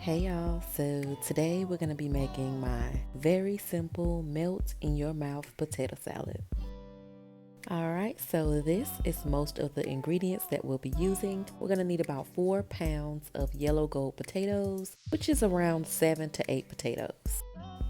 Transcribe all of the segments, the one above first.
Hey y'all, so today we're going to be making my very simple melt in your mouth potato salad. Alright, so this is most of the ingredients that we'll be using. We're going to need about 4 pounds of yellow gold potatoes, which is around 7 to 8 potatoes.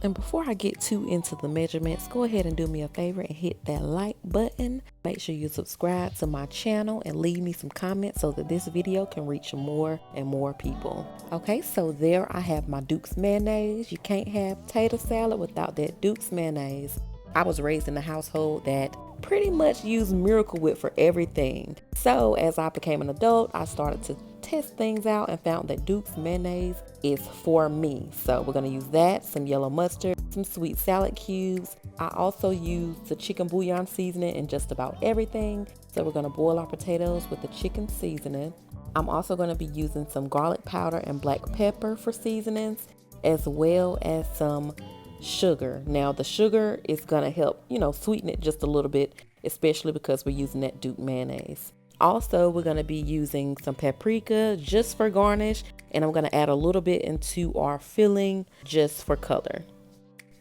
And before I get too into the measurements, go ahead and do me a favor and hit that like button. Make sure you subscribe to my channel and leave me some comments so that this video can reach more and more people. Okay, so there I have my Duke's mayonnaise. You can't have potato salad without that Duke's mayonnaise. I was raised in a household that pretty much used Miracle Whip for everything. So as I became an adult, I started to test things out and found that Duke's mayonnaise is for me. So we're going to use that, some yellow mustard, some sweet salad cubes. I also use the chicken bouillon seasoning in just about everything. So we're going to boil our potatoes with the chicken seasoning. I'm also going to be using some garlic powder and black pepper for seasonings, as well as some sugar. Now the sugar is going to help, sweeten it just a little bit, especially because we're using that Duke mayonnaise. Also, we're going to be using some paprika just for garnish, and I'm going to add a little bit into our filling just for color.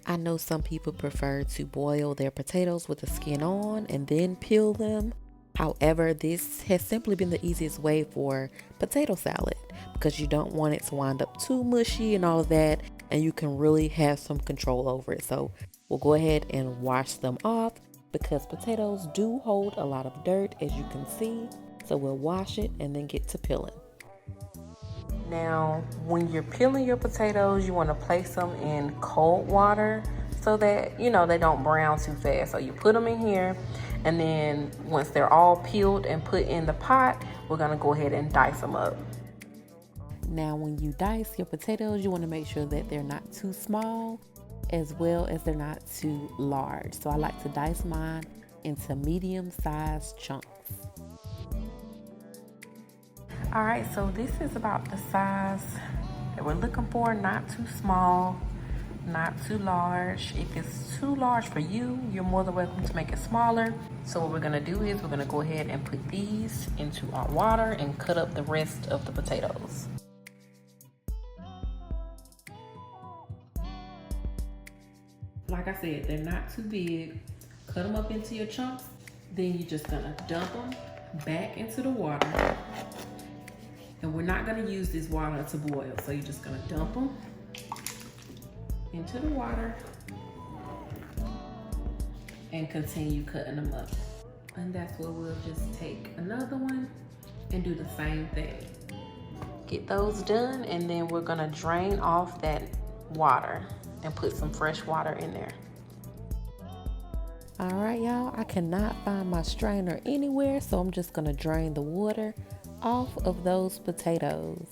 I know some people prefer to boil their potatoes with the skin on and then peel them. However, this has simply been the easiest way for potato salad because you don't want it to wind up too mushy and all of that, and you can really have some control over it. So we'll go ahead and wash them off because potatoes do hold a lot of dirt, as you can see. So we'll wash it and then get to peeling. Now, when you're peeling your potatoes, you want to place them in cold water so that, they don't brown too fast. So you put them in here, and then once they're all peeled and put in the pot, we're going to go ahead and dice them up. Now, when you dice your potatoes, you want to make sure that they're not too small, as well as they're not too large. So I like to dice mine into medium-sized chunks. All right, so this is about the size that we're looking for, not too small, not too large. If it's too large for you, you're more than welcome to make it smaller. So what we're gonna do is we're gonna go ahead and put these into our water and cut up the rest of the potatoes. Like I said, they're not too big. Cut them up into your chunks. Then you're just gonna dump them back into the water. And we're not gonna use this water to boil. So you're just gonna dump them into the water and continue cutting them up. And that's where we'll just take another one and do the same thing. Get those done, and then we're gonna drain off that water and put some fresh water in there. All right, y'all, I cannot find my strainer anywhere, so I'm just gonna drain the water off of those potatoes.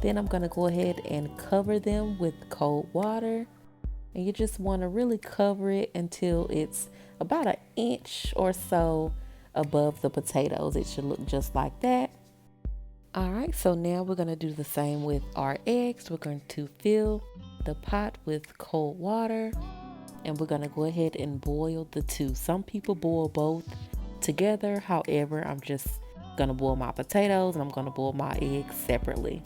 Then I'm gonna go ahead and cover them with cold water. And you just wanna really cover it until it's about 1 inch or so above the potatoes. It should look just like that. All right, so now we're gonna do the same with our eggs. We're going to fill the pot with cold water, and we're gonna go ahead and boil the two. Some people boil both together. However, I'm just gonna boil my potatoes and I'm gonna boil my eggs separately.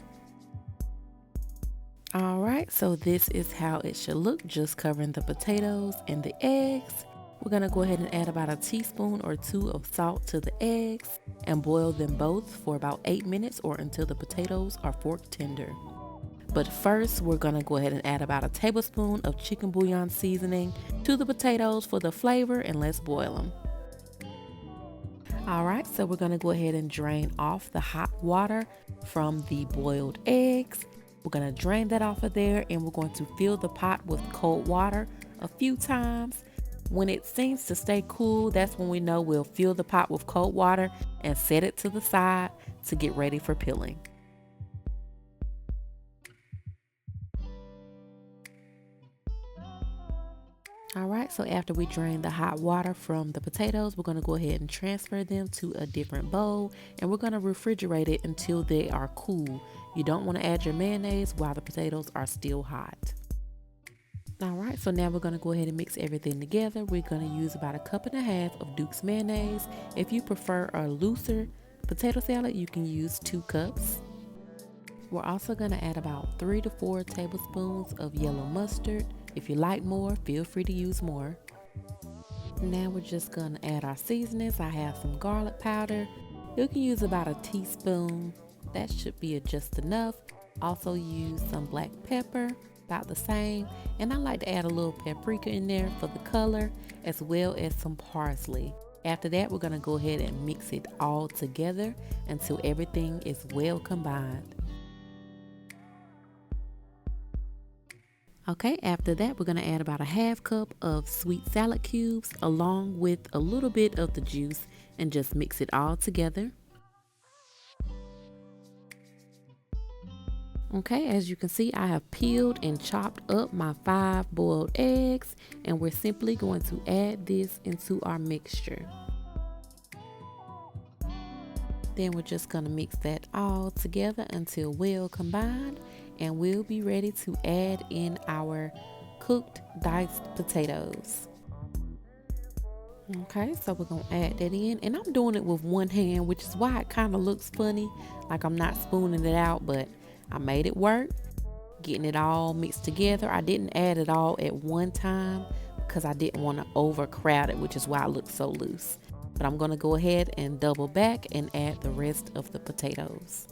All right, so this is how it should look, just covering the potatoes and the eggs. We're gonna go ahead and add about 1 teaspoon or 2 of salt to the eggs and boil them both for about 8 minutes or until the potatoes are fork tender. But first, we're gonna go ahead and add about 1 tablespoon of chicken bouillon seasoning to the potatoes for the flavor, and let's boil them. All right, so we're gonna go ahead and drain off the hot water from the boiled eggs. We're gonna drain that off of there, and we're going to fill the pot with cold water a few times. When it seems to stay cool, that's when we know we'll fill the pot with cold water and set it to the side to get ready for peeling. All right, so after we drain the hot water from the potatoes, we're gonna go ahead and transfer them to a different bowl, and we're gonna refrigerate it until they are cool. You don't wanna add your mayonnaise while the potatoes are still hot. All right, so now we're gonna go ahead and mix everything together. We're gonna use about 1.5 cups of Duke's mayonnaise. If you prefer a looser potato salad, you can use 2 cups. We're also going to add about 3 to 4 tablespoons of yellow mustard. If you like more, feel free to use more. Now we're just going to add our seasonings. I have some garlic powder. You can use about a teaspoon. That should be just enough. Also use some black pepper, about the same. And I like to add a little paprika in there for the color, as well as some parsley. After that, we're going to go ahead and mix it all together until everything is well combined. Okay, after that, we're going to add about a half cup of sweet salad cubes along with a little bit of the juice and just mix it all together. Okay, as you can see, I have peeled and chopped up my 5 boiled eggs, and we're simply going to add this into our mixture. Then we're just going to mix that all together until well combined, and we'll be ready to add in our cooked diced potatoes. Okay, so we're going to add that in, and I'm doing it with one hand, which is why it kind of looks funny, like I'm not spooning it out, but I made it work, getting it all mixed together. I didn't add it all at one time because I didn't want to overcrowd it, which is why it looks so loose. But I'm going to go ahead and double back and add the rest of the potatoes.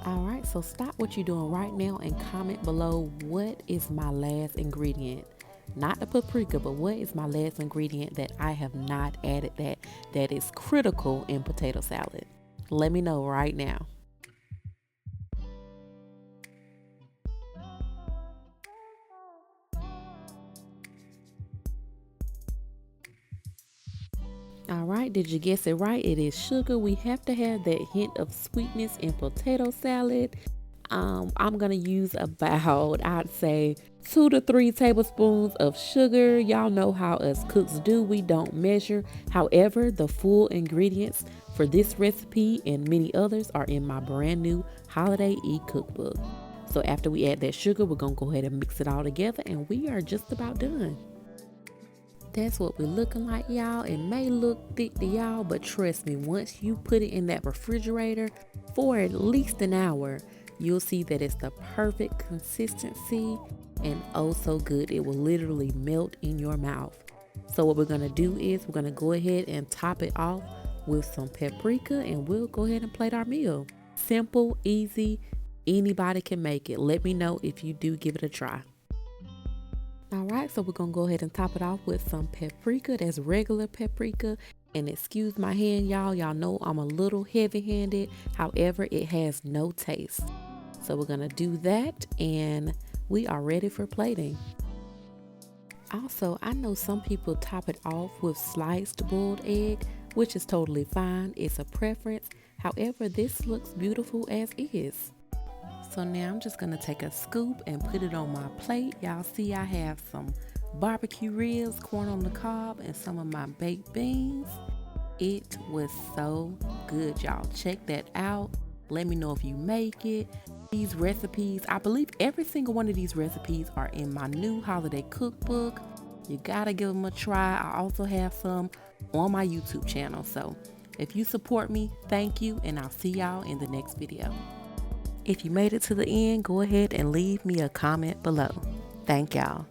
Alright, so stop what you're doing right now and comment below what is my last ingredient. Not the paprika, but what is my last ingredient that I have not added that is critical in potato salad? Let me know right now. Alright, did you guess it right? It is sugar. We have to have that hint of sweetness in potato salad. I'm gonna use about, I'd say, 2 to 3 tablespoons of sugar. Y'all know how us cooks do. We don't measure. However, the full ingredients for this recipe and many others are in my brand new Holiday e-cookbook. So after we add that sugar, we're gonna go ahead and mix it all together, and we are just about done. That's what we're looking like, y'all. It may look thick to y'all, but trust me, once you put it in that refrigerator for at least an hour, you'll see that it's the perfect consistency and oh so good. It will literally melt in your mouth. So what we're gonna do is we're gonna go ahead and top it off with some paprika, and we'll go ahead and plate our meal. Simple, easy, anybody can make it. Let me know if you do give it a try. Alright, so we're going to go ahead and top it off with some paprika. That's regular paprika. And excuse my hand, y'all. Y'all know I'm a little heavy-handed. However, it has no taste. So we're going to do that, and we are ready for plating. Also, I know some people top it off with sliced boiled egg, which is totally fine. It's a preference. However, this looks beautiful as is. So now I'm just gonna take a scoop and put it on my plate. Y'all see I have some barbecue ribs, corn on the cob, and some of my baked beans. It was so good, y'all. Check that out. Let me know if you make it. These recipes, I believe every single one of these recipes are in my new holiday cookbook. You gotta give them a try. I also have some on my YouTube channel. So if you support me, thank you, and I'll see y'all in the next video. If you made it to the end, go ahead and leave me a comment below. Thank y'all.